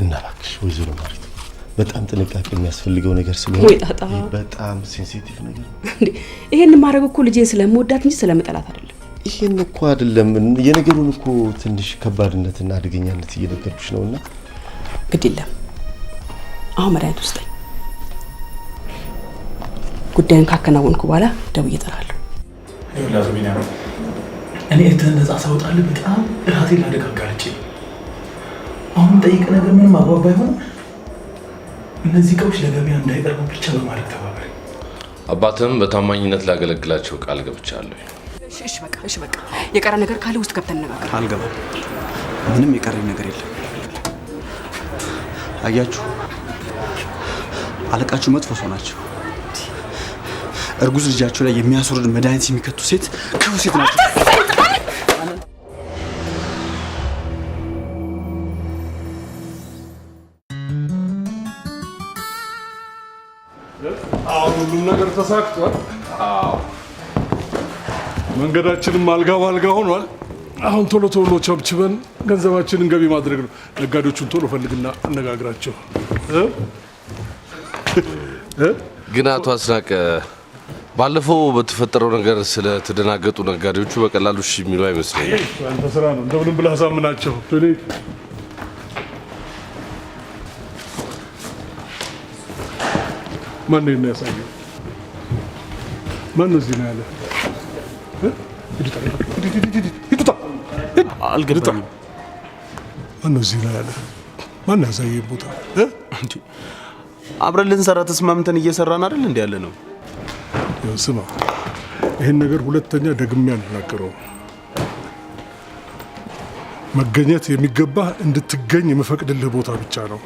እና እባክሽ ወይዘሮ ማሪቱ በጣም ጥንቃቄ የሚያስፈልገው ነገር ስለሆነ ወይ ጣጣ በጣም ሴንሲቲቭ ነገር እንዴ ይሄን ማድረግ እኮ ልጄን ስለምወዳት እንጂ ስለምጠላት አይደለም ይሄን እኮ አይደለም የነገሩን እኮ ትንሽ ከባድነትና አደገኛነት እየነገርኩሽ ነውና ግድ የለም አሁን መድኃኒት ውስጥ ጉዳዩን ካከናወንኩ በኋላ ደውዬ እጠራለሁ ይኸውልህ ቢኒያም እኔ ነፃ ሳወጣልህ በጣም ራሴን ላደጋጋልቼ አሁን ጠይቅ ነገር ምንም አግባብ ባይሆን እነዚህ እቃዎች ለገበያ እንዳይቀርቡ ብቻ በማድረግ ተባበሪ። አባትም በታማኝነት ላገለግላቸው ቃል ገብቻለሁ። እሺ በቃ የቀረ ነገር ካለ ውስጥ ገብተን እንነጋገር። አልገባም። ምንም የቀረኝ ነገር የለም። አያችሁ አለቃችሁ መጥፎ ሰው ናቸው። እርጉዝ ልጃቸው ላይ የሚያስወርድ መድኃኒት የሚከቱ ሴት ክፉ ሴት ናቸው። ሁሉም ነገር ተሳክቷል። መንገዳችንም አልጋ ባልጋ ሆኗል። አሁን ቶሎ ቸብችበን ገንዘባችንን ገቢ ማድረግ ነው። ነጋዴዎቹን ቶሎ ፈልግና አነጋግራቸው። ግን አቶ አስናቀ ባለፈው በተፈጠረው ነገር ስለተደናገጡ ነጋዴዎቹ በቀላሉ እሺ የሚሉ አይመስለኝም። አንተ ስራ ነው እንደምንም ብለህ አሳምናቸው። ማን ነው ያሳየው? ማን ነው እዚህ ነው ያለ? ሂዱታ አልገባኝም። ማን ነው እዚህ ነው ያለ? ማን ያሳየው ቦታ? አብረን ልንሰራ ተስማምተን እየሰራን አይደል እንዴ ያለ ነው? ስማ ይሄን ነገር ሁለተኛ ደግሜ አልናገረውም። መገኘት የሚገባህ እንድትገኝ የምፈቅድልህ ቦታ ብቻ ነው።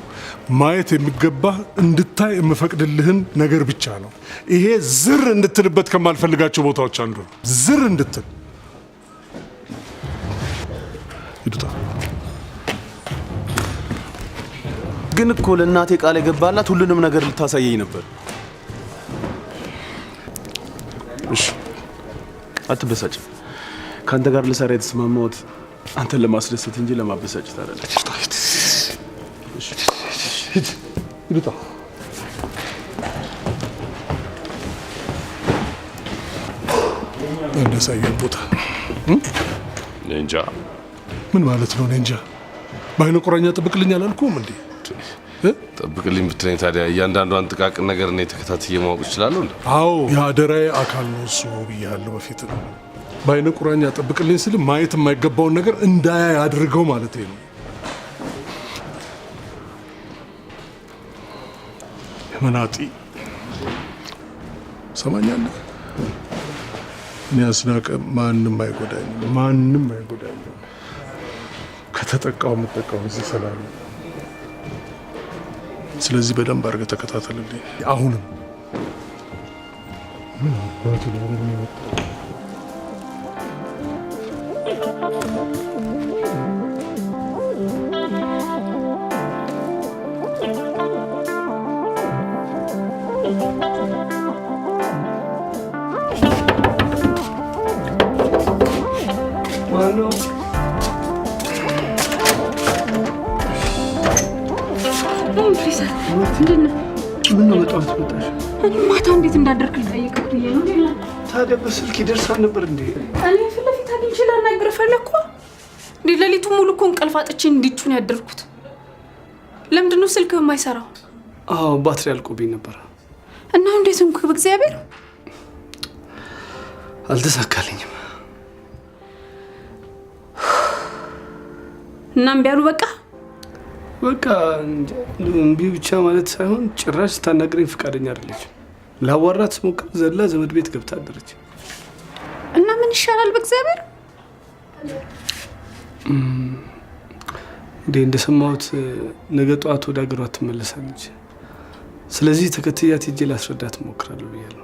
ማየት የሚገባህ እንድታይ የምፈቅድልህን ነገር ብቻ ነው። ይሄ ዝር እንድትልበት ከማልፈልጋቸው ቦታዎች አንዱ ነው። ዝር እንድትል ይዱታ። ግን እኮ ለእናቴ ቃል የገባላት ሁሉንም ነገር ልታሳየኝ ነበር። እሺ አትበሳጭ። ካንተ ጋር ልሰራ የተስማማሁት አንተን ለማስደሰት እንጂ ለማበሳጨት አይደለም። ይዱታ እንደሳየን ቦታ እንጃ ምን ማለት ነው? እንጃ በአይነ ቁራኛ ጥብቅልኝ አላልኩም እንዴ? ጠብቅልኝ ብትለኝ ታዲያ እያንዳንዷን ጥቃቅን ነገር እኔ ተከታትዬ ማወቅ እችላለሁ እንዴ? አዎ የአደራዬ አካል ነው እሱ ብያለሁ በፊት ነው። በአይነ ቁራኛ ጠብቅልኝ ስል ማየት የማይገባውን ነገር እንዳያይ አድርገው ማለት ነው። የመናጢ ሰማኛለህ? እኔ አስናቀ ማንም አይጎዳኝ። ከተጠቃው የምጠቃው እዚህ ሰላም። ስለዚህ በደንብ አድርገህ ተከታተልልኝ። አሁንም ምን አባቱ ነው የሚወጣው? ምን ነው በጣም ተመጣጣሽ? ማታ እንዴት እንዳደርክ ልጠይቅህ ብዬ ነው። ታዲያ በስልክ ይደርሳል ነበር እንዴ? እኔ ፊት ለፊት አግኝቼ ላናግርህ ፈለግኩ። ሌሊቱን ሙሉ እኮ እንቅልፍ አጥቼ እንዲቹ ነው ያደርኩት። ለምንድን ነው ስልክህ የማይሰራው? አዎ ባትሪ አልቆብኝ ነበር። እና እንዴት እንኩ በእግዚአብሔር አልተሳካልኝም። እና እምቢ አሉ በቃ እምቢ ብቻ ማለት ሳይሆን ጭራሽ ስታናግረኝ ፈቃደኛ አይደለችም። ላዋራት ስሞክር ዘላ ዘመድ ቤት ገብታ አደረች። እና ምን ይሻላል በእግዚአብሔር? እንደሰማሁት ነገ ጠዋት ወደ ሀገሯ ትመለሳለች። ስለዚህ ተከትያት ሄጄ ላስረዳት እሞክራለሁ ብያለሁ።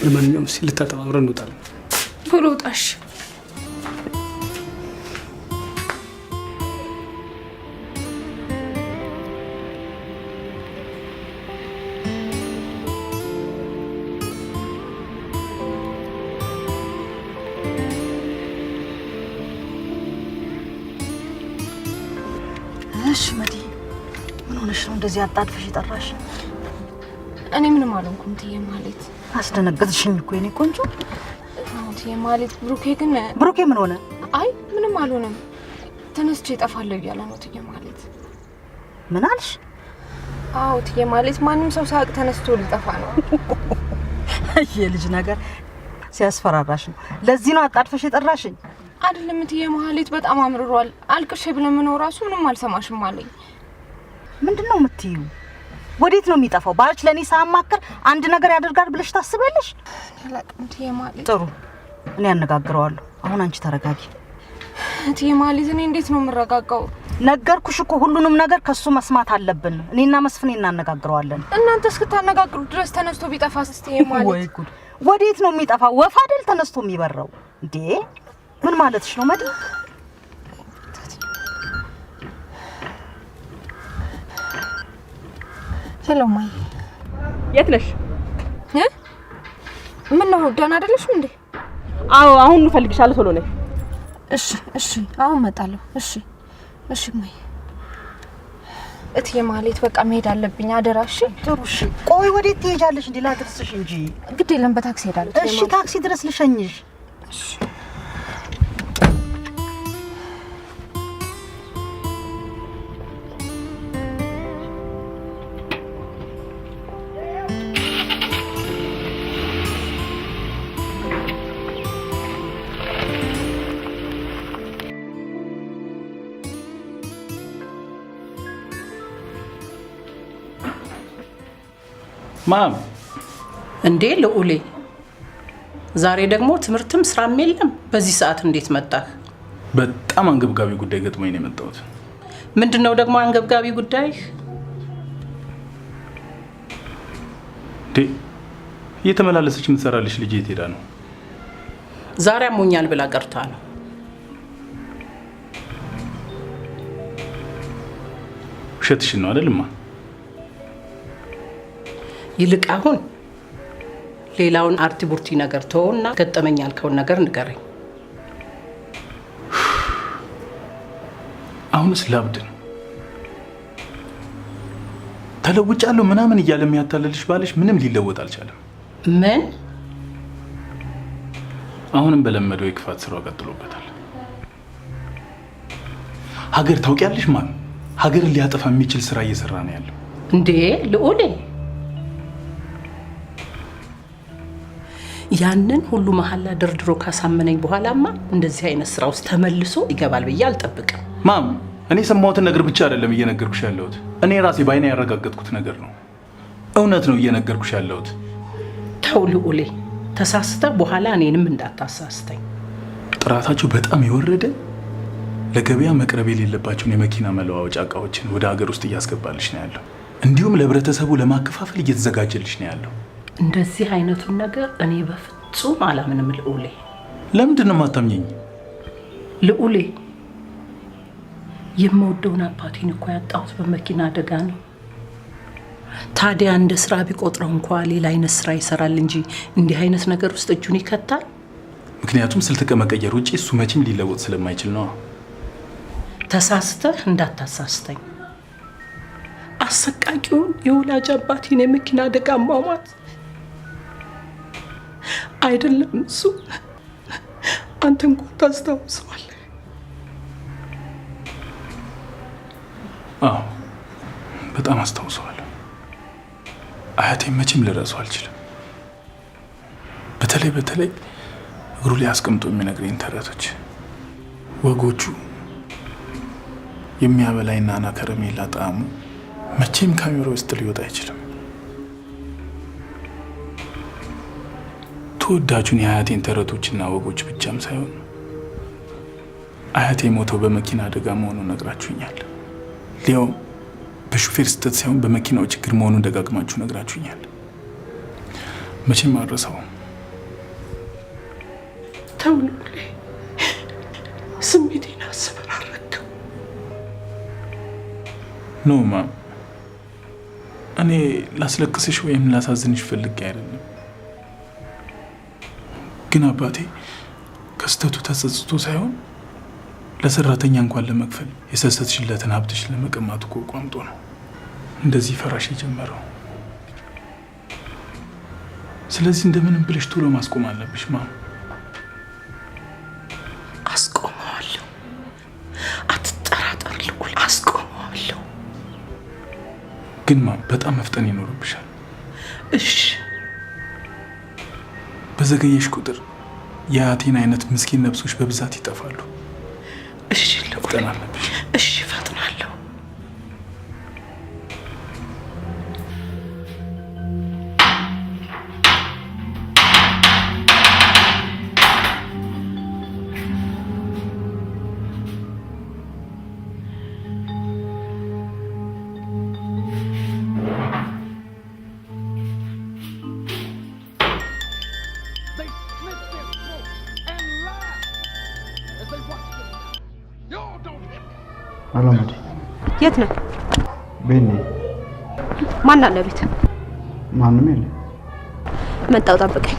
ለማንኛውም እስኪ ልታጠብ አብረን እንወጣለን። ቶሎ ውጣሽ። እሺ መዲ ምን ሆነሽ ነው እንደዚህ አጣጥፈሽ የጠራሽ? እኔ ምንም አልሆንኩም ትዬ ማለት። አስደነገጥሽኝ እኮ የኔ ቆንጆ። ትዬ ማለት ብሩኬ ምን ሆነ? አይ ምንም አልሆነም። ተነስቼ እጠፋለሁ እያለ ነው ትዬ ማለት። ምን አልሽ? አዎ ትዬ ማለት ማንም ሰው ሳያውቅ ተነስቶ ሊጠፋ ነው። የልጅ ነገር ሲያስፈራራሽ ነው። ለዚህ ነው አጣጥፈሽ የጠራሽኝ? አይደለም ትዬ ማለት በጣም አምርሯል። አልቅሼ ብለምነው ራሱ ምንም አልሰማሽም አለኝ። ምንድነው የምትይው? ወዴት ነው የሚጠፋው? ባልሽ ለኔ ሳማከር አንድ ነገር ያደርጋል ብለሽ ታስበለሽ? አላቅም ትዬ ማለት። ጥሩ እኔ አነጋግረዋለሁ። አሁን አንቺ ተረጋጊ። ትዬ ማለት እኔ እንዴት ነው የምረጋጋው? ነገርኩሽ እኮ ሁሉንም ነገር ከሱ መስማት አለብን። እኔና መስፍኔ እናነጋግረዋለን። እናንተ እስክታነጋግሩ ድረስ ተነስቶ ቢጠፋስ ትዬ ማለት? ወይ ጉድ! ወዴት ነው የሚጠፋው? ወፍ አይደል ተነስቶ የሚበረው እንዴ? ምን ማለትሽ ነው መዲ? ሄሎ ማይ፣ የት ነሽ? ምን ነው ደህና አይደለሽም እንዴ? አዎ አሁን እንፈልግሻለሁ። ቶሎ ነይ። እሺ አሁን እመጣለሁ። እሺ ማይ። እትዬ ማለት በቃ መሄድ አለብኝ አደራ። እሺ ጥሩ እሺ። ቆይ ወዴት ትሄጃለሽ? እንዴ ላድርስሽ እንጂ። ግድ የለም በታክሲ ሄዳለሁ። እሺ ታክሲ ድረስ ልሸኝሽ። እሺ ማም እንዴ ልዑሌ፣ ዛሬ ደግሞ ትምህርትም ስራም የለም። በዚህ ሰዓት እንዴት መጣህ? በጣም አንገብጋቢ ጉዳይ ገጥሞኝ ነው የመጣሁት። ምንድነው ደግሞ አንገብጋቢ ጉዳይ? እየተመላለሰች የምትሰራልሽ ልጅ የት ሄዳ ነው? ዛሬ አሞኛል ብላ ቀርታ ነው። ውሸትሽን ነው አይደልማ? ይልቅ አሁን ሌላውን አርቲ ቡርቲ ነገር ተወውና ገጠመኝ ያልከውን ነገር ንገረኝ። አሁንስ ላብድ ነው። ተለውጫለሁ ምናምን እያለ የሚያታለልሽ ባልሽ ምንም ሊለወጥ አልቻለም። ምን? አሁንም በለመደው የክፋት ስራው ቀጥሎበታል። ሀገር ታውቂያለሽ ማን? ሀገርን ሊያጠፋ የሚችል ስራ እየሰራ ነው ያለው። እንዴ ልዑሌ፣ ያንን ሁሉ መሐላ ደርድሮ ካሳመነኝ በኋላማ እንደዚህ አይነት ስራ ውስጥ ተመልሶ ይገባል ብዬ አልጠብቅም። ማም፣ እኔ ሰማሁትን ነገር ብቻ አይደለም እየነገርኩሽ ያለሁት። እኔ ራሴ ባይኔ ያረጋገጥኩት ነገር ነው። እውነት ነው እየነገርኩሽ ያለሁት። ተው ልዑሌ፣ ተሳስተ በኋላ እኔንም እንዳታሳስተኝ። ጥራታቸው በጣም የወረደ ለገበያ መቅረብ የሌለባቸውን የመኪና መለዋወጫ እቃዎችን ወደ ሀገር ውስጥ እያስገባልሽ ነው ያለው። እንዲሁም ለህብረተሰቡ ለማከፋፈል እየተዘጋጀልሽ ነው ያለው። እንደዚህ አይነቱን ነገር እኔ በፍጹም አላምንም ልዑሌ። ለምንድን ነው የማታምኘኝ? ልዑሌ፣ የምወደውን አባቴን እኮ ያጣሁት በመኪና አደጋ ነው። ታዲያ እንደ ስራ ቢቆጥረው እንኳ ሌላ አይነት ስራ ይሰራል እንጂ እንዲህ አይነት ነገር ውስጥ እጁን ይከታል? ምክንያቱም ስልት ከመቀየር ውጪ እሱ መቼም ሊለወጥ ስለማይችል ነው። ተሳስተህ እንዳታሳስተኝ። አሰቃቂውን የወላጅ አባቴን የመኪና አደጋ አሟሟት አይደለም እሱ አንተ እንኳን ታስታውሰዋለህ። አዎ በጣም አስታውሰዋለሁ። አያቴን መቼም ልረሳው አልችልም። በተለይ እግሩ ላይ አስቀምጦ የሚነግረኝ ተረቶች፣ ወጎቹ፣ የሚያበላይና አና ከረሜላ ጣዕሙ መቼም ካሜራ ውስጥ ሊወጣ አይችልም። ተወዳጁን የአያቴን ተረቶችና ወጎች ብቻም ሳይሆን አያቴ ሞተው በመኪና አደጋ መሆኑን ነግራችሁኛል። ሊያውም በሹፌር ስህተት ሳይሆን በመኪናው ችግር መሆኑን ደጋግማችሁ ነግራችሁኛል። መቼም አልረሳውም። ተው ልዑሌ፣ ስሜቴን አስፈራረከው። ኖ ማም፣ እኔ ላስለቅስሽ ወይም ላሳዝንሽ ፈልጌ አይደለም። ግን አባቴ ከስተቱ ተጸጽቶ ሳይሆን ለሰራተኛ እንኳን ለመክፈል የሰሰትሽለትን ሀብትሽ ለመቀማት እኮ ቋምጦ ነው እንደዚህ ፈራሽ የጀመረው። ስለዚህ እንደምንም ብለሽ ቶሎ ማስቆም አለብሽ ማም። አስቆመዋለሁ፣ አትጠራጠር ልዑል፣ አስቆመዋለሁ። ግን ማም በጣም መፍጠን ይኖርብሻል። እሺ። በዘገየሽ ቁጥር የአቴን አይነት ምስኪን ነፍሶች በብዛት ይጠፋሉ። እሺ ልዑል፣ መፍጠን አለብሽ። እሺ እፈጥናለሁ። አላማዲ የት ነህ? ቤት ነኝ። ማን አለ ቤት? ማንም የለም። መጣሁ፣ ጠብቀኝ።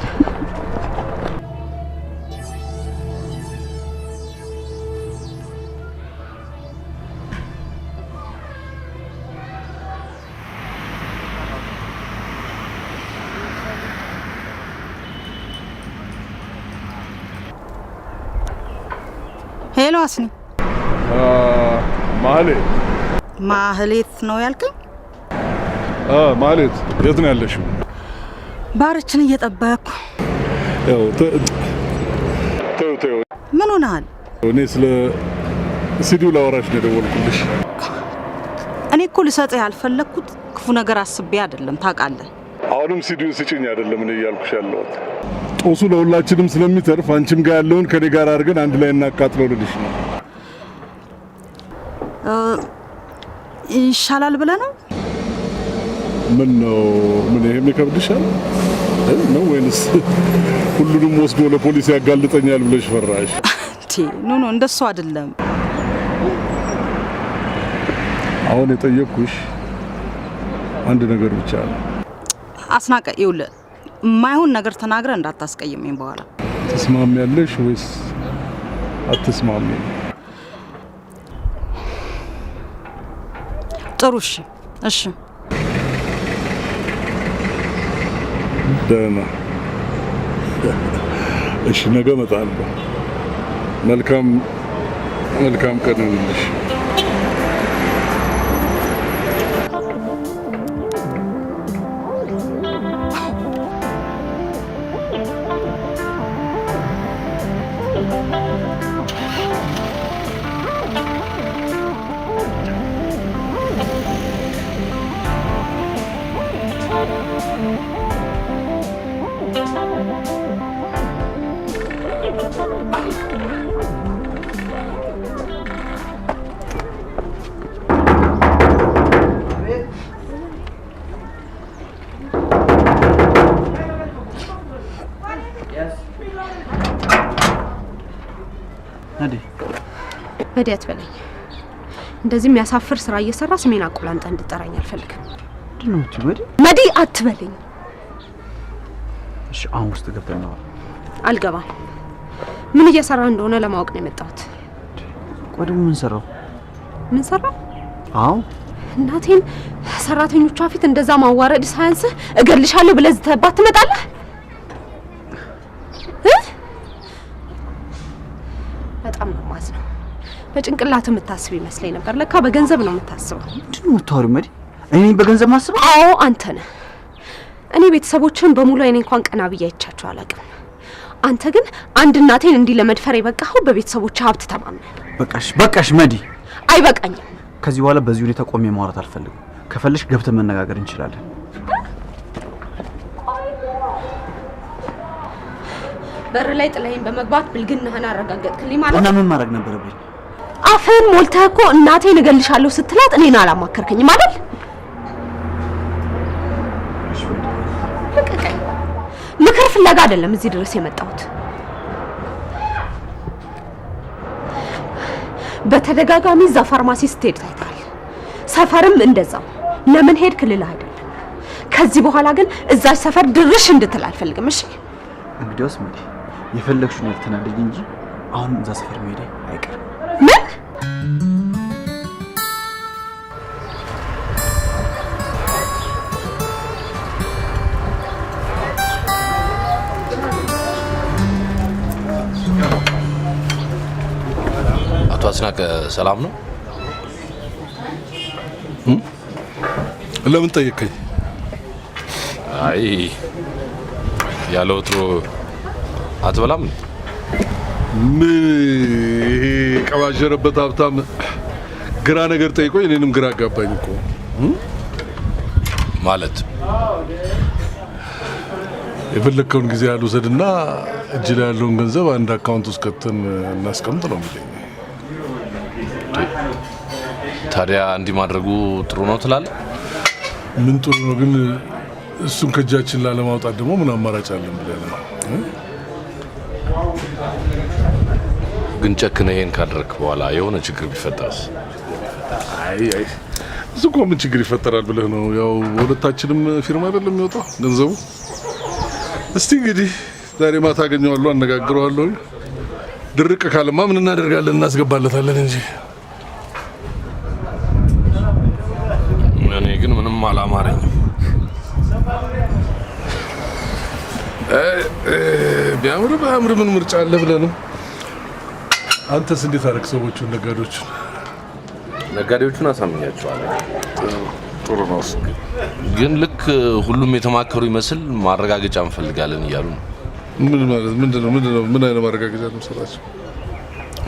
ሄሎ አስኒ። ማህሌት ማህሌት ነው ያልከኝ? ማህሌት የት ነው ያለሽው? ባርችን እየጠበቅኩ። ያው ተው ምን ሆነሃል? እኔ ስለ ሲዲው ላወራሽ ነው የደወልኩልሽ። እኔ እኮ ልሰጥህ ያልፈለግኩት ክፉ ነገር አስቤ አይደለም ታውቃለህ። አሁንም ሲዲውን ስጭኝ አይደለም እኔ እያልኩሽ ያለሁት። ጦሱ ለሁላችንም ስለሚተርፍ አንቺም ጋር ያለውን ከኔ ጋር አድርገን አንድ ላይ እናቃጥለው ልልሽ ነው። ይሻላል ብለህ ነው? ምን ነው ምን ይሄም ይከብድሻል ነው ወይንስ ሁሉንም ወስዶ ለፖሊስ ያጋልጠኛል ብለሽ ፈራሽ? ኖ እንደሱ አይደለም። አሁን የጠየቅኩሽ አንድ ነገር ብቻ ነው። አስናቀ ይኸውልህ፣ የማይሆን ነገር ተናግረህ እንዳታስቀይመኝ በኋላ። ትስማሚያለሽ ወይስ አትስማሚም? ጥሩ እሺ። ደህና እሺ፣ ነገ እመጣለሁ። መልካም ቀን ይሁንልሽ። መዲ አትበለኝ። እንደዚህ የሚያሳፍር ስራ እየሰራ ስሜን አቆላንጠ እንድጠራኝ አልፈልግም። ምንድነው ትበዲ? መዲ አትበለኝ። እሺ አሁን ውስጥ ገብተን ነው። አልገባም። ምን እየሰራ እንደሆነ ለማወቅ ነው የመጣሁት። ቆይ ምን ሰራው? ምን ሰራው? አዎ እናቴን ሰራተኞቿ ፊት እንደዛ ማዋረድ ሳያንስ እገልሻለሁ ብለህ ዝተባት ትመጣለህ? በጣም ነው ማዝነው። በጭንቅላት የምታስብ ይመስለኝ ነበር። ለካ በገንዘብ ነው የምታስበው። ምንድነው የምታወሪው መዲ? እኔ በገንዘብ ማስበው? አዎ አንተ ነህ። እኔ ቤተሰቦችን በሙሉ እኔ እንኳን ቀና ብዬ አይቻቸው አላውቅም። አንተ ግን አንድ እናቴን እንዲህ ለመድፈር የበቃኸው በቤተሰቦች ሀብት ተማምነህ። በቃሽ መዲ። አይበቃኝም። ከዚህ በኋላ በዚህ ሁኔታ ቆሜ ማውራት አልፈልግም። ከፈለሽ ገብተን መነጋገር እንችላለን። በር ላይ ጥለኸኝ በመግባት ብልግናህን አረጋገጥክልኝ ማለት ነው። እና ምን ማድረግ ነበረብኝ? አፍህን ሞልተህ እኮ እናቴን እገልሻለሁ ስትላት እኔን አላማከርከኝም አይደል? ልቀቀኝ። ምክር ፍለጋ አይደለም እዚህ ድረስ የመጣሁት። በተደጋጋሚ እዛ ፋርማሲ ስትሄድ ታይታል። ሰፈርም እንደዛው። ለምን ሄድክ ልልህ አይደለም። ከዚህ በኋላ ግን እዛች ሰፈር ድርሽ እንድትል አልፈልግም። እሺ እንግዲያውስ መዲ የፈለግሽውን ያልተናደኝ እንጂ አሁን እዛ ሰፈር መሄድ አይቀርም። ምን አቶ አስናቀ ሰላም ነው? ለምን ጠየቀኝ? አይ ያለ ወትሮ አትበላም? ምን ይሄ ቀባጀረበት ሀብታም ግራ ነገር ጠይቆኝ እኔንም ግራ አጋባኝ እኮ። ማለት የፈለከውን ጊዜ ያልውሰድና እጅ ላይ ያለውን ገንዘብ አንድ አካውንት ውስጥ ከተን እናስቀምጥ ነው የሚለኝ። ታዲያ እንዲህ ማድረጉ ጥሩ ነው ትላለህ? ምን ጥሩ ነው ግን እሱን ከእጃችን ላለማውጣት ደግሞ ምን አማራጭ አለን ብለህ ነው? ግን ጨክነህ ይሄን ካደረክ በኋላ የሆነ ችግር ቢፈጠርስ? አይ እሱ እኮ ምን ችግር ይፈጠራል ብለህ ነው? ያው ሁለታችንም ፊርማ አይደለም የሚወጣው ገንዘቡ። እስቲ እንግዲህ ዛሬ ማታ አገኘዋለሁ፣ አነጋግረዋለሁ። ድርቅ ካለማ ምን እናደርጋለን? እናስገባለታለን እንጂ። እኔ ግን ምንም አላማረኝም። ቢያምር ባያምር ምን ምርጫ አለ ብለህ ነው? አንተስ እንዴት አደረግ? ሰዎቹን ነጋዴዎቹን አሳምኛቸዋለሁ። ጥሩ ነው። ግን ልክ ሁሉም የተማከሩ ይመስል ማረጋገጫ እንፈልጋለን እያሉ ነው። ምን ማለት ምንድነው? ምን አይነት ማረጋገጫ ነው የምሰጣቸው?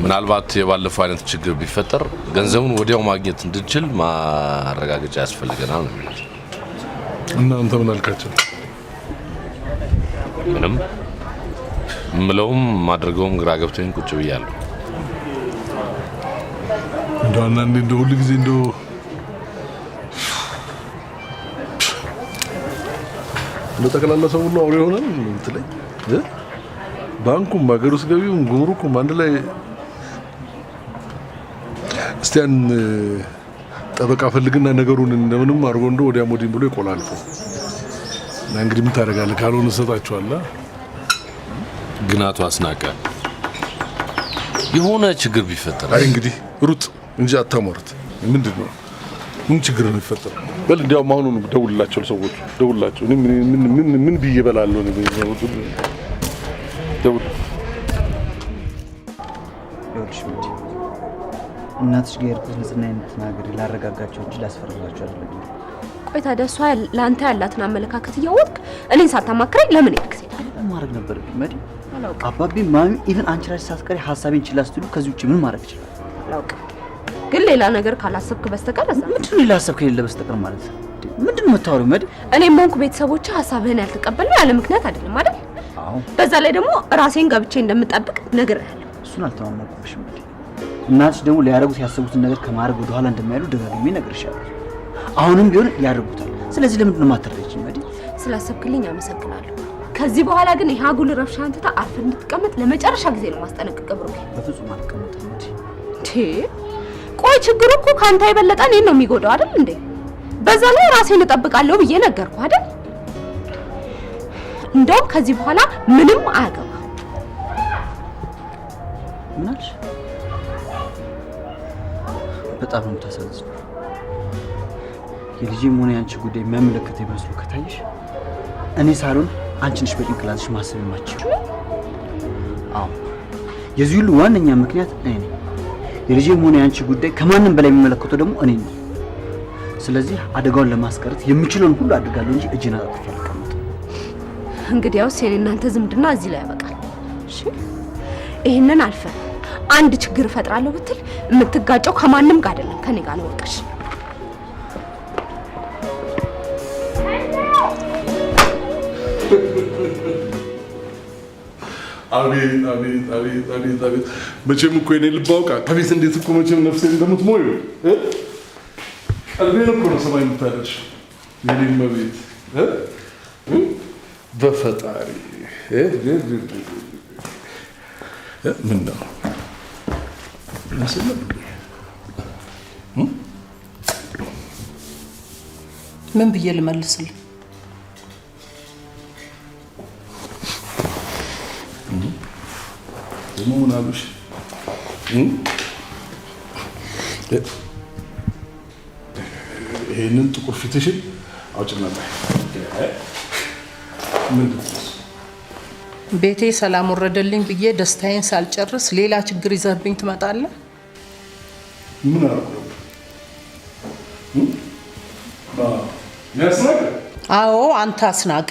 ምናልባት የባለፈው አይነት ችግር ቢፈጠር ገንዘቡን ወዲያው ማግኘት እንድንችል ማረጋገጫ ያስፈልገናል ነው የሚሉት። እና አንተ ምን አልካቸው? ምንም ምለውም ማድረገውም ግራ ገብቶኝ ቁጭ ብያለሁ። እንደው አንዳንዴ እንደው ሁሉ ጊዜ እንደው ለጠቅላላ ሰው ሁሉ አውሬ ሆነን እንትለኝ ባንኩም ሀገር ውስጥ ገቢውም ጉምሩኩም አንድ ላይ እስቲያን ጠበቃ ፈልግና ነገሩን እንደምንም አድርጎ እንደው ወዲያ ሞዲን ብሎ ይቆላልፎ እና እንግዲህ ምን ታደርጋለህ? ካልሆነ ሰጣቸዋለህ። ግን አቶ አስናቀ የሆነ ችግር ቢፈጠር አይ እንግዲህ ሩጥ እንጂ አታሟርት። ምንድን ነው ምን ችግር ነው የሚፈጠረው? በል እንዲያውም አሁኑን ደውልላቸው፣ ሰዎች ደውልላቸው። ምን ብዬ እበላለሁ ነው ደውል። እናትሽ ጋር የሄድኩት ንጽህና የምትናገር ላረጋጋቸው እንጂ ላስፈራራቸው አይደለም። ቆይ ታዲያ እሷ ለአንተ ያላትን አመለካከት እያወቅህ እኔን ሳታማክረኝ ለምን ሄድክ? ማድረግ ነበረብኝ መዲ። አባቢ ማሚ ኢቭን አንቺ ራስሽ ሳትቀሪ ሀሳቤን ችላ ስትሉ ከዚህ ውጭ ምን ማድረግ ይችላል? አላውቅም። ግን ሌላ ነገር ካላሰብክ በስተቀር ምንድን ነው ሌላ ሀሳብ ከሌለ በስተቀር ማለት ምንድን ነው የምታወሪው መዲ? እኔም ሆንኩ ቤተሰቦች ሀሳብህን ያልተቀበልነው ያለ ምክንያት አይደለም አይደል? አዎ። በዛ ላይ ደግሞ ራሴን ገብቼ እንደምጠብቅ ነግሬሃለሁ። እሱን አልተማመንኩብሽም መዲ። እናትሽ ደግሞ ሊያደርጉት ያሰቡትን ነገር ከማድረግ ወደ ኋላ እንደማይሉ ደጋግሜ ነግሬሻለሁ። አሁንም ቢሆን ያደርጉታል። ስለዚህ ለምንድን ነው የማትረጂኝ መዲ? ስላሰብክልኝ አመሰግናለሁ። ከዚህ በኋላ ግን ይሄ አጉል ረብሻን ትተህ አርፈህ እንድትቀመጥ ለመጨረሻ ጊዜ ነው ማስጠነቅቀህ ብሩክ። በፍጹም አልቀመጥም መዲ። ቆይ ችግሩ እኮ ካንተ የበለጠ እኔን ነው የሚጎዳው አይደል እንዴ? በዛ ላይ ራሴን እጠብቃለሁ ብዬ ነገርኩህ አይደል? እንደውም ከዚህ በኋላ ምንም አያገባም። ምን አልሽ? በጣም ነው የምታሳዝነው። የልጄም ሆነ የአንቺ ጉዳይ የሚያመለክተኝ መስሎ ከታየሽ እኔ ሳልሆን አንቺ ነሽ በጭንቅላትሽ ማሰብ የማትችይው። አዎ የዚህ ሁሉ ዋነኛ ምክንያት እኔ ነኝ። የልጄም ሆነ የአንቺ ጉዳይ ከማንም በላይ የሚመለከተው ደግሞ እኔ ነኝ። ስለዚህ አደጋውን ለማስቀረት የምችለውን ሁሉ አድርጋለሁ እንጂ እጄን አጣጥፌ አልቀመጥም። እንግዲያውስ የኔ እናንተ ዝምድና እዚህ ላይ ያበቃል። እሺ ይሄንን አልፈን አንድ ችግር እፈጥራለሁ ብትል የምትጋጨው ከማንም ጋር አይደለም ከኔ ጋር ነው። ወቀሽ አቤት አቤት አቤት አቤት አቤት! መቼም እኮ የኔ ልብ አውቃ ከቤት እንዴት እኮ መቼም ነፍሴ እንደምትሞዩ ቀልቤን እኮ ነው ሰማይ የምታደርሽ የኔ መቤት በፈጣሪ ምን ነው ምን ብዬ ልመልስልህ? ደግሞ ምን አሉሽ? ይሄንን ጥቁር ፊትሽን አውጭና ቤቴ ሰላም ወረደልኝ ብዬ ደስታዬን ሳልጨርስ ሌላ ችግር ይዘህብኝ ትመጣለህ? ምን አደረኩ? ያስናቀ? አዎ አንተ አስናቀ።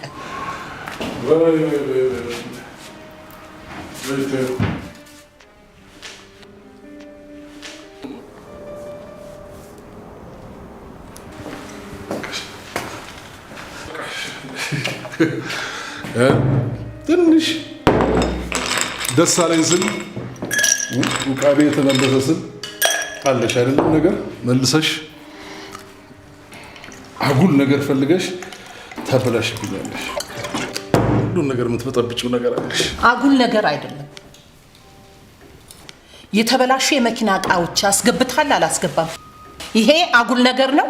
ትንሽ ደስ አለኝ ስል ውቃቤ የተመለሰ ስል አለሽ አይደለም ነገር መልሰሽ አጉል ነገር ፈልገሽ ታበላሽብኛለሽ። ሁሉን ነገር የምትበጠብጭው ነገር አለሽ። አጉል ነገር አይደለም። የተበላሹ የመኪና እቃዎች አስገብታል አላስገባም? ይሄ አጉል ነገር ነው?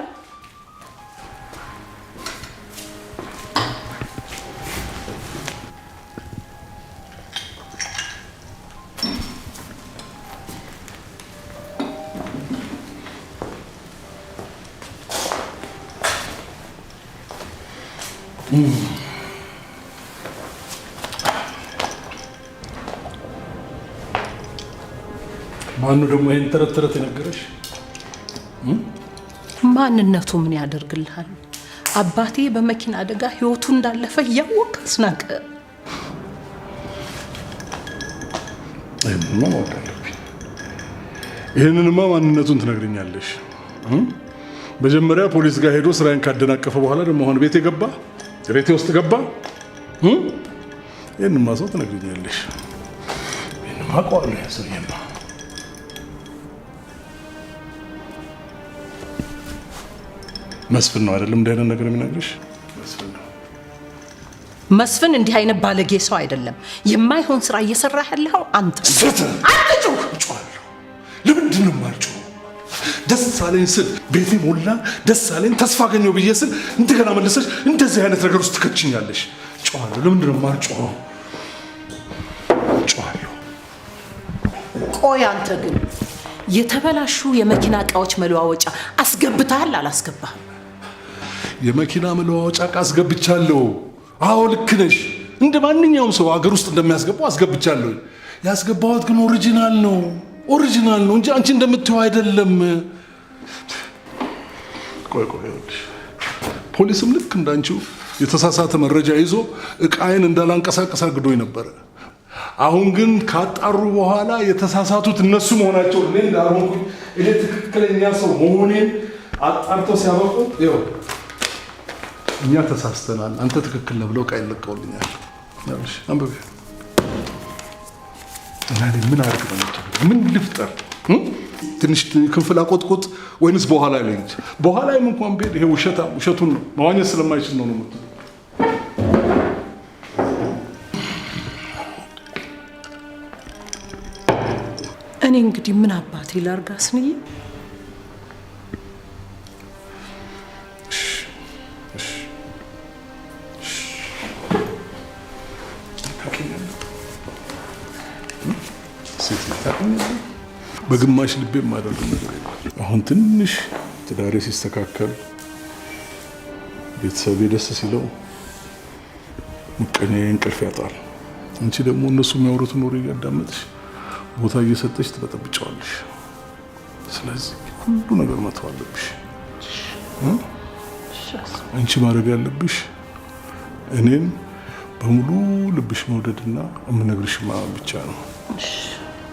ማኑ ደግሞ ይሄን ተረት የነገረሽ? ማንነቱ ምን ያደርግልሃል? አባቴ በመኪና አደጋ ህይወቱ እንዳለፈ እያወቀ አስናቀ። ይህንንማ ማንነቱን ትነግርኛለሽ። መጀመሪያ ፖሊስ ጋር ሄዶ ስራዬን ካደናቀፈ በኋላ ደግሞ አሁን ቤቴ ገባ፣ ቤቴ ውስጥ ገባ። ይህንማ ሰው ትነግርኛለሽ። ይህንማ አውቀዋለሁ። ያሰውዬማ መስፍን ነው አይደለም? እንዲህ አይነት ነገር የሚነግርሽ መስፍን ነው። መስፍን እንዲህ አይነት ባለጌ ሰው አይደለም። የማይሆን ስራ እየሰራህ ያለኸው አንተ። አትጩህ! ለምንድን ነው የማልጮህ? ደስ አለኝ ስል ቤቴ ሞላ፣ ደስ አለኝ ተስፋ አገኘሁ ብዬ ስል እንደገና መለሰሽ እንደዚህ አይነት ነገር ውስጥ ትከችኛለሽ። ጮሃለሁ። ለምንድን ነው የማልጮህ? ጮሃለሁ። ቆይ አንተ ግን የተበላሹ የመኪና እቃዎች መለዋወጫ አስገብተሃል አላስገባህም? የመኪና መለዋወጫ እቃ አስገብቻለሁ። አዎ ልክ ነሽ። እንደ ማንኛውም ሰው ሀገር ውስጥ እንደሚያስገባው አስገብቻለሁ። ያስገባሁት ግን ኦሪጂናል ነው እንጂ አንቺ እንደምትይው አይደለም። ቆይ ፖሊስም ልክ እንዳንቺው የተሳሳተ መረጃ ይዞ እቃዬን እንዳላንቀሳቀስ አግዶኝ ነበረ። አሁን ግን ካጣሩ በኋላ የተሳሳቱት እነሱ መሆናቸው እኔ እንዳልሆንኩኝ እኔ ትክክለኛ ሰው መሆኔን አጣርተው ሲያበቁ ይኸው እኛ ተሳስተናል፣ አንተ ትክክል ነህ ብለው ቃል ለቀውልኛል። ያልሽ አንብቤ እና ምን አድርግ ነው? ምን ልፍጠር? ትንሽ ክንፍል አቆጥቁጥ ወይንስ በኋላ ላይ እንጂ በኋላም እንኳን ቤት ይሄ ውሸቱን ነው መዋኘት ስለማይችል ነው ነው። እኔ እንግዲህ ምን አባቴ ላርግ አስንዬ? በግማሽ ልቤ የማደርገው ነገር አሁን ትንሽ ትዳሬ ሲስተካከል ቤተሰቤ ደስ ሲለው ምቀኛዬ እንቅልፍ ያጣል። አንቺ ደግሞ እነሱ የሚያወሩትን ወሬ እያዳመጥሽ ቦታ እየሰጠሽ ትበጠብጫዋለሽ። ስለዚህ ሁሉ ነገር መተው አለብሽ። አንቺ ማድረግ ያለብሽ እኔን በሙሉ ልብሽ መውደድና የምነግርሽ ብቻ ነው።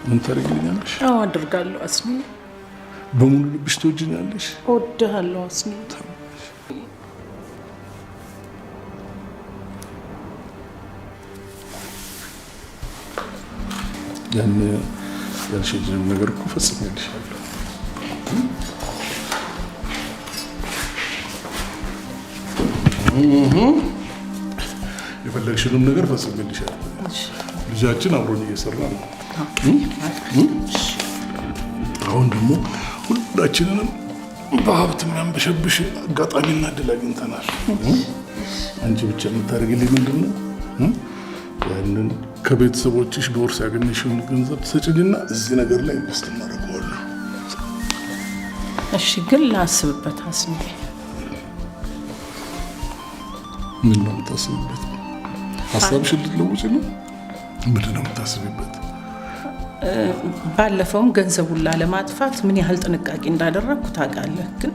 ምን ታደርጊልኛለሽ? አዎ አደርጋለሁ አስኒ። በሙሉ ልብሽ ትወጂኛለሽ? እወድሃለሁ አስኒ። ያን ያልሽኝን ነገር እኮ ፈጽሜልሻለሁ። የፈለግሽንም ነገር ፈጽሜልሻለሁ። ልጃችን አብሮኝ እየሰራ ነው። አሁን ደግሞ ሁላችንንም በሀብት የሚያንበሸብሽ አጋጣሚና እድል አግኝተናል። አንቺ ብቻ የምታደርግልኝ ምንድን ነው? ያንን ከቤተሰቦችሽ በወርስ ያገኘሽውን ገንዘብ ትሰጭኝና እዚህ ነገር ላይ ኢንቨስት እናደርገዋለን። እሺ ግን ላስብበት አስንዬ። ምን ነው የምታስብበት? ሀሳብሽን ልትለውጪ ነው? ምንድን ነው የምታስብበት? ባለፈውም ገንዘቡን ላለማጥፋት ምን ያህል ጥንቃቄ እንዳደረግኩ ታውቃለህ። ግን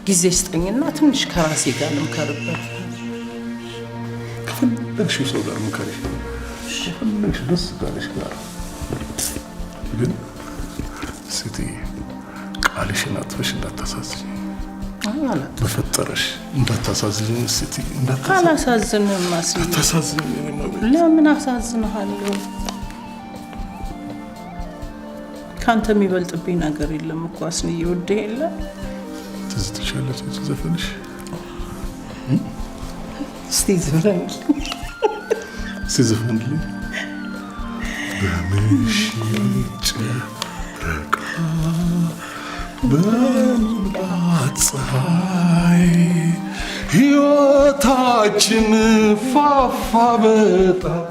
ጊዜ ስጠኝና ትንሽ ከራሴ ጋር ልምከርበት። ከፈለግሽው ሰው ጋር ምከሪ፣ ከፈለግሽ ደስ ካለሽ ጋር። ግን ሴትዬ ቃልሽን አጥፈሽ እንዳታሳዝኝ፣ በፈጠረሽ እንዳታሳዝኝ ሴትዬ። አላሳዝንም አስዬ። እንዳታሳዝኝ። ለምን አሳዝንሃለሁ? ካንተ የሚበልጥብኝ ነገር የለም እኮ አስንዬ። ውዴ የለ ትዝ ትችያለሽ ዘፈንሽ? እስቲ ዘፈንልኝ። እስቲ ዘፈንልኝ። በምሽት ጨረቃ በሙላት ፀሐይ ሕይወታችን ፋፋ በጣም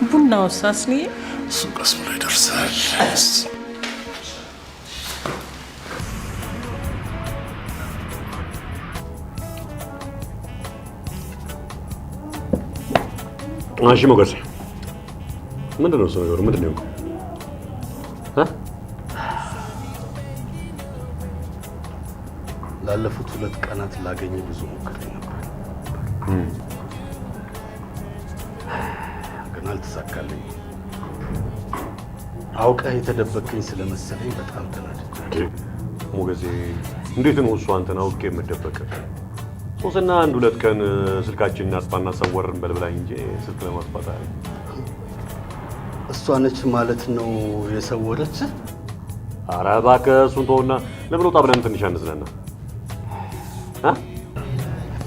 ቡናው አስንዬ? እሱ ቀስ ብሎ ይደርሳል። እሺ ሞገሴ፣ ምንድን ነው እሱ ነገሩ? ምንድን ነው? ላለፉት 2 ቀናት ላገኝ ብዙ ሞክሬ ነበር፣ ግን አልተሳካልኝ። አውቀህ የተደበቅኝ ስለመሰለኝ በጣም ተናድጄ። ሞገሴ፣ እንዴት ነው እሱ አንተን አውቄ የምደበቅ? ሶስና 1-2 ቀን ስልካችንን አጥፋና ሰወርን በልብላኝ እንጂ ስልክ ለማጥፋት አይደል? እሷ ነች ማለት ነው የሰወረች? ኧረ እባክህ እሱን ተውና ለምን ወጣ ብለን ትንሽ አንዝናና?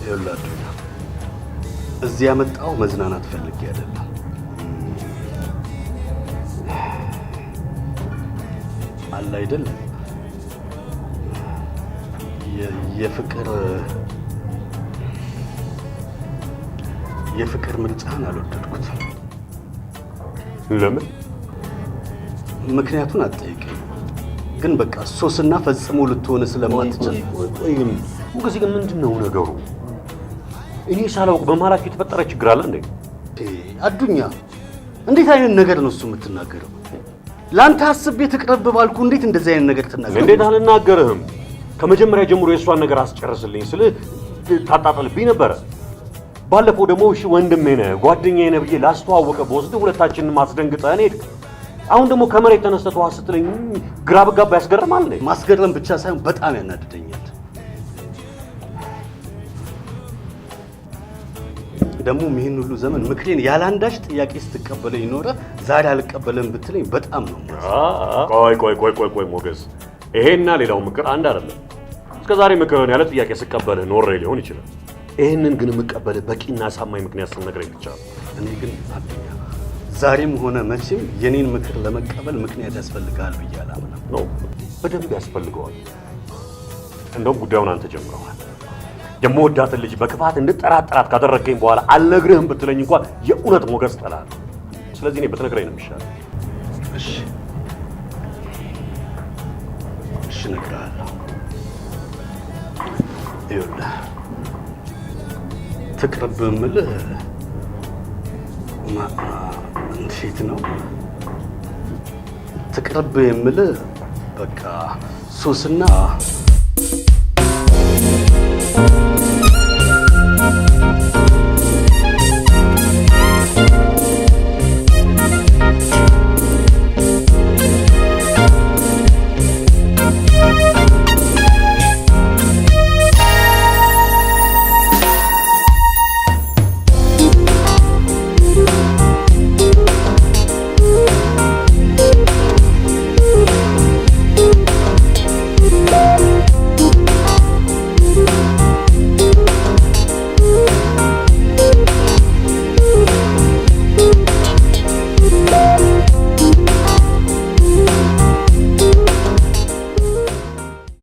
ይኸውልህ እዚህ ያመጣው መዝናናት ፈልጌ አይደለም። አለ አይደል የፍቅር ምርጫን አልወደድኩትም። ለምን? ምክንያቱን አትጠይቀኝ። ግን በቃ ሶስና ፈጽሞ ልትሆን ስለማትችል። ሞገሴ ግን ምንድን ነው ነገሩ? እኔ ሳላውቅ በመሀላችሁ የተፈጠረ ችግር አለ እንዴ? አዱኛ፣ እንዴት አይነት ነገር ነው እሱ የምትናገረው? ለአንተ አስቤ ትቅረብ ባልኩ እንዴት እንደዚህ አይነት ነገር ትናገራለህ? እንዴት አልናገርህም? ከመጀመሪያ ጀምሮ የእሷን ነገር አስጨርስልኝ ስል ታጣጥልብኝ ነበረ። ባለፈው ደግሞ እሺ ወንድሜ ነህ ጓደኛዬ ነህ ብዬ ላስተዋወቀ በወስድ ሁለታችንን ማስደንግጠን ሄድክ። አሁን ደግሞ ከመሬት ተነስተህ ተዋ ስትለኝ ግራ በጋባ ያስገርማል። ማስገረም ብቻ ሳይሆን በጣም ያናድደኛል። ደግሞ ይህን ሁሉ ዘመን ምክሬን ያላንዳች ጥያቄ ስትቀበለኝ ኖረ፣ ዛሬ አልቀበለም ብትለኝ በጣም ነው። ቆይ ሞገስ፣ ይሄና ሌላው ምክር አንድ አይደለም። እስከዛሬ ምክርን ያለ ጥያቄ ስቀበልህ ኖሬ ሊሆን ይችላል። ይሄንን ግን የምቀበልህ በቂና አሳማኝ ምክንያት ስትነግረኝ ብቻ ነው። እኔ ግን አዱኛ፣ ዛሬም ሆነ መቼም የኔን ምክር ለመቀበል ምክንያት ያስፈልጋል ብዬ አላምንም። ነው በደንብ ያስፈልገዋል። እንደውም ጉዳዩን አንተ ጀምረዋል። የምወዳትን ልጅ በክፋት እንድጠራጠራት ካደረገኝ በኋላ አልነግርህም ብትለኝ እንኳን የእውነት ሞገስ ጠላለሁ። ስለዚህ እኔ ብትነግረኝ ነው የሚሻለው። እሺ እነግርሃለሁ። ይኸውልህ ትቅርብ የምልህ እንዴት ነው ትቅርብ የምልህ በቃ ሶስና